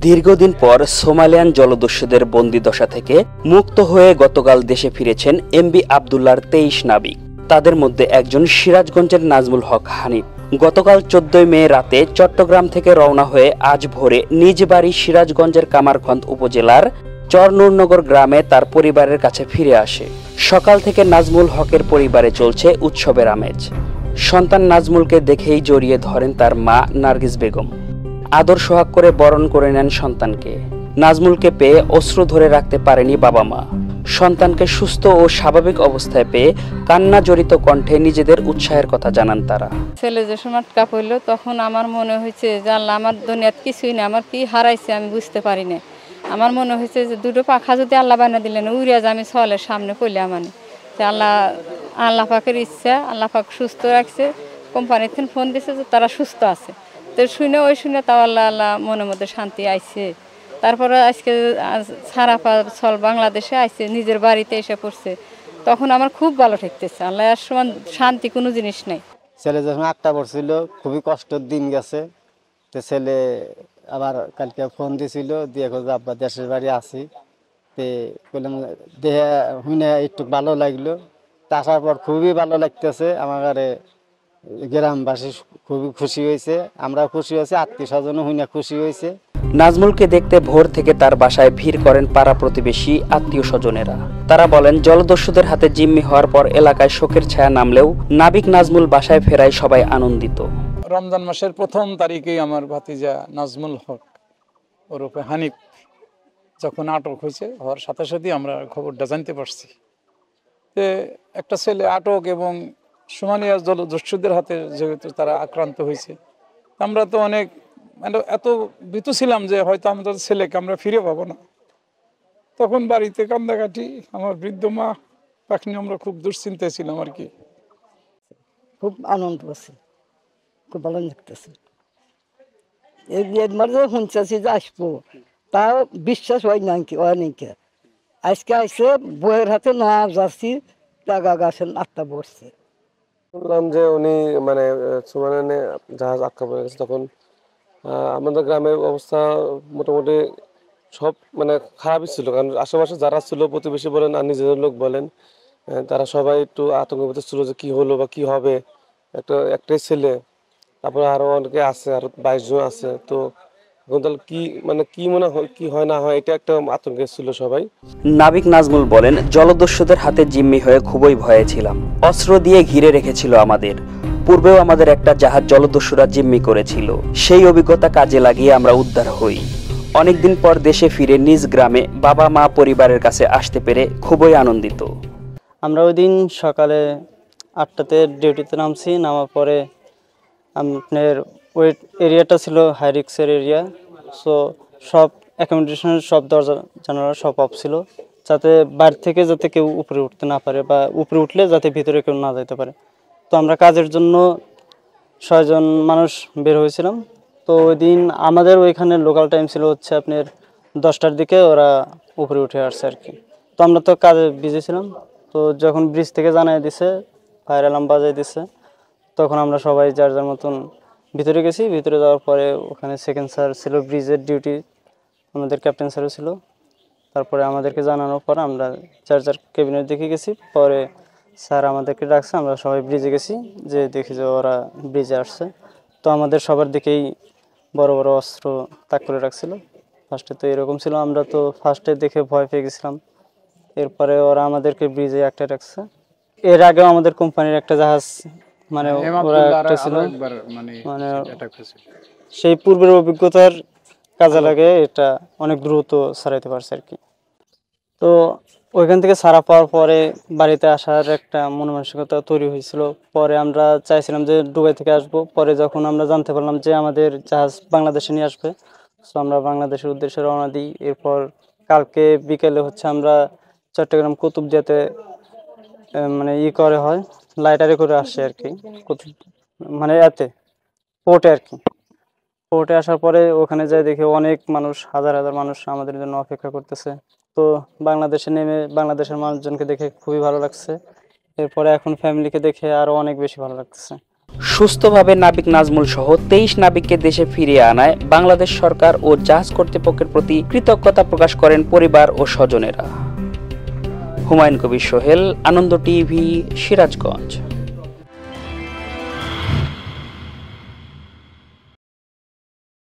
দীর্ঘদিন পর সোমালিয়ান জলদস্যুদের বন্দিদশা থেকে মুক্ত হয়ে গতকাল দেশে ফিরেছেন এমবি আবদুল্লাহর ২৩ নাবিক। তাদের মধ্যে একজন সিরাজগঞ্জের নাজমুল হক হানিফ। গতকাল ১৪ মে রাতে চট্টগ্রাম থেকে রওনা হয়ে আজ ভোরে নিজ বাড়ি সিরাজগঞ্জের কামারখন্দ উপজেলার চরনূরনগর গ্রামে তার পরিবারের কাছে ফিরে আসে। সকাল থেকে নাজমুল হকের পরিবারে চলছে উৎসবের আমেজ। সন্তান নাজমুলকে দেখেই জড়িয়ে ধরেন তার মা নার্গিস বেগম। আদর সোহাগ করে বরণ করে নেন সন্তানকে। নাজমুলকে পেয়ে অশ্রু ধরে রাখতে পারেনি বাবা মা। সন্তানকে সুস্থ ও স্বাভাবিক অবস্থায় পেয়ে কান্না জড়িত কণ্ঠে নিজেদের উৎসাহের কথা জানান তারা। ছেলে যে সময় কাপ হইলো তখন আমার মনে হয়েছে যে আল্লাহ আমার দুনিয়াত কিছুই না, আমার কি হারাইছে আমি বুঝতে পারি না। আমার মনে হয়েছে যে দুটো পাখা যদি আল্লাহ বানিয়ে দিলেন উড়িয়া যে আমি সলের সামনে পড়লে মানে আল্লাহ পাকের ইচ্ছা, আল্লাহ পাক সুস্থ রাখছে। কোম্পানির থেকে ফোন দিছে যে তারা সুস্থ আছে। তো শুনে তাও আল্লাহ মনের মধ্যে শান্তি আইছে। তারপরে আজকে সারা চল বাংলাদেশে আইছে, নিজের বাড়িতে এসে পড়ছে, তখন আমার খুব ভালো ঠেকতেছে। আল্লাহ আর সমান শান্তি কোনো জিনিস নেই। ছেলে যখন 8টা পড়ছিল খুবই কষ্টের দিন গেছে। তো ছেলে আবার কালকে ফোন দিছিল, দিয়ে খোঁজ আব্বা দেশের বাড়ি আসি। তে বললাম দেহে শুনে একটু ভালো লাগলো। তা আসার পর খুবই ভালো লাগতেছে আমার গ্রামবাসী খুবই খুশি হয়েছে, আমরা খুশি হয়েছি, আত্মীয় স্বজনও শুনে খুশি হয়েছে। নাজমুলকে দেখতে ভোর থেকে তার বাসায় ভিড় করেন পাড়া প্রতিবেশী, আত্মীয় স্বজনেরা। তারা বলেন জলদস্যুদের হাতে জিম্মি হওয়ার পর এলাকায় শোকের ছায়া নামলেও নাবিক নাজমুল বাসায় ফেরায় সবাই আনন্দিত। রমজান মাসের ১ম তারিখেই আমার ভাতিজা নাজমুল হক ওরফে হানিফ যখন আটক হয়েছে, হওয়ার সাথে সাথেই আমরা খবরটা জানতে পারছি যে একটা ছেলে আটক এবং সোমালিয়া জলদস্যুদের হাতে যেহেতু তারা আক্রান্ত হয়েছে। আমরা তো অনেক এত ভীতু ছিলাম যে হয়তো আমাদের ছেলেকে আমরা ফিরে পাবো না। তখন বাড়িতে কান্দাকাটি, আমার বৃদ্ধ মা পাখনি, আমরা খুব দুশ্চিন্তায় ছিলাম আর কি। খুব আনন্দ আছে, খুব ভালো লাগতেছে। একবার যে শুনছি যে আসবো তাও বিশ্বাস হয় নাকি আজকে আসছে, বইয়ের হাতে না যাচ্ছি, টাকা গাছের 8টা বসছে। শুনলাম যে উনি মানে সুমানে জাহাজ আটকা পড়ে গেছে। তখন আমাদের গ্রামের অবস্থা মোটামুটি সব মানে খারাপই ছিল, কারণ আশেপাশে যারা ছিল, প্রতিবেশী বলেন আর নিজেদের লোক বলেন, তারা সবাই একটু আতঙ্কের ছিল যে কি হলো বা কি হবে। একটাই ছেলে, তারপরে আরো অনেকে আছে, আরো 22 জন আছে। তো এখন তাহলে কি মনে হয়, কি হয় না হয়, এটা একটা আতঙ্কে ছিল সবাই। নাবিক নাজমুল বলেন জলদস্যুদের হাতে জিম্মি হয়ে খুবই ভয়ে ছিলাম। অস্ত্র দিয়ে ঘিরে রেখেছিল আমাদের। পূর্বেও আমাদের একটা জাহাজ জলদস্যুরা জিম্মি করেছিল। সেই অভিজ্ঞতা কাজে লাগিয়ে আমরা উদ্ধার হই। অনেকদিন পর দেশে ফিরে নিজ গ্রামে বাবা মা পরিবারের কাছে আসতে পেরে খুবই আনন্দিত। আমরা ওই দিন সকালে 8টাতে ডিউটিতে নামছি। নামার পরে আপনার ওই এরিয়াটা ছিল হাই রিস্কের এরিয়া। সো সব অ্যাকোমোডেশনের সব দরজা জানালা সব অফ ছিল, যাতে বাইরে থেকে যাতে কেউ উপরে উঠতে না পারে, বা উপরে উঠলে যাতে ভিতরে কেউ না যেতে পারে। তো আমরা কাজের জন্য 6 জন মানুষ বের হয়েছিলাম। তো ওই দিন আমাদের ওইখানে লোকাল টাইম ছিল হচ্ছে আপনার 10টার দিকে ওরা উপরে উঠে আসছে আর কি। তো আমরা তো কাজে বিজি ছিলাম। তো যখন ব্রিজ থেকে জানাই দিছে, ফায়ার অ্যালার্ম বাজাই দিছে, তখন আমরা সবাই যার যার মতন ভিতরে গেছি। ভিতরে যাওয়ার পরে ওখানে সেকেন্ড স্যার ছিল, ব্রিজের ডিউটি আমাদের ক্যাপ্টেন স্যারও ছিল। তারপরে আমাদেরকে জানানোর পর আমরা যার যার ক্যাবিনেট দেখে গেছি। পরে স্যার আমাদেরকে ডাকছে, আমরা সবাই ব্রিজে গেছি, যে দেখি যে ওরা ব্রিজে আসছে। তো আমাদের সবার দিকেই বড় বড় অস্ত্র তাক করে রাখছিল। ফার্স্টে তো এরকম ছিল, আমরা তো ফার্স্টে দেখে ভয় পেয়ে গেছিলাম। এরপরে ওরা আমাদেরকে ব্রিজে একটা রাখছে। এর আগেও আমাদের কোম্পানির একটা জাহাজ মানে ওরা একটা ছিল, মানে সেই পূর্বের অভিজ্ঞতার কাজে লাগে এটা অনেক দ্রুত ছাড়াইতে পারছে আর কি। তো ওইখান থেকে ছাড়া পাওয়ার পরে বাড়িতে আসার একটা মন মানসিকতা তৈরি হয়েছিল। পরে আমরা চাইছিলাম যে দুবাই থেকে আসবো। পরে যখন আমরা জানতে পারলাম যে আমাদের জাহাজ বাংলাদেশে নিয়ে আসবে, তো আমরা বাংলাদেশের উদ্দেশ্যে রওনা দিই। এরপর কালকে বিকেলে হচ্ছে আমরা চট্টগ্রাম কুতুবদিয়াতে মানে করে হয় লাইটারে করে আসছে আর কি, মানে এতে পোর্টে আর কি। পোর্টে আসার পরে ওখানে যাই দেখি অনেক মানুষ, হাজার হাজার মানুষ আমাদের জন্য অপেক্ষা করতেছে। তো বাংলাদেশে নেমে বাংলাদেশের মানুষজনকে দেখে খুবই ভালো লাগছে। এরপরে এখন ফ্যামিলিকে দেখে আরো অনেক বেশি ভালো লাগতেছে। সুস্থভাবে নাবিক নাজমুল সহ 23 নাবিককে দেশে ফিরিয়ে আনায় বাংলাদেশ সরকার ও জাহাজ কর্তৃপক্ষের প্রতি কৃতজ্ঞতা প্রকাশ করেন পরিবার ও স্বজনেরা। হুমায়ুন কবির সোহেল, আনন্দ টিভি, সিরাজগঞ্জ।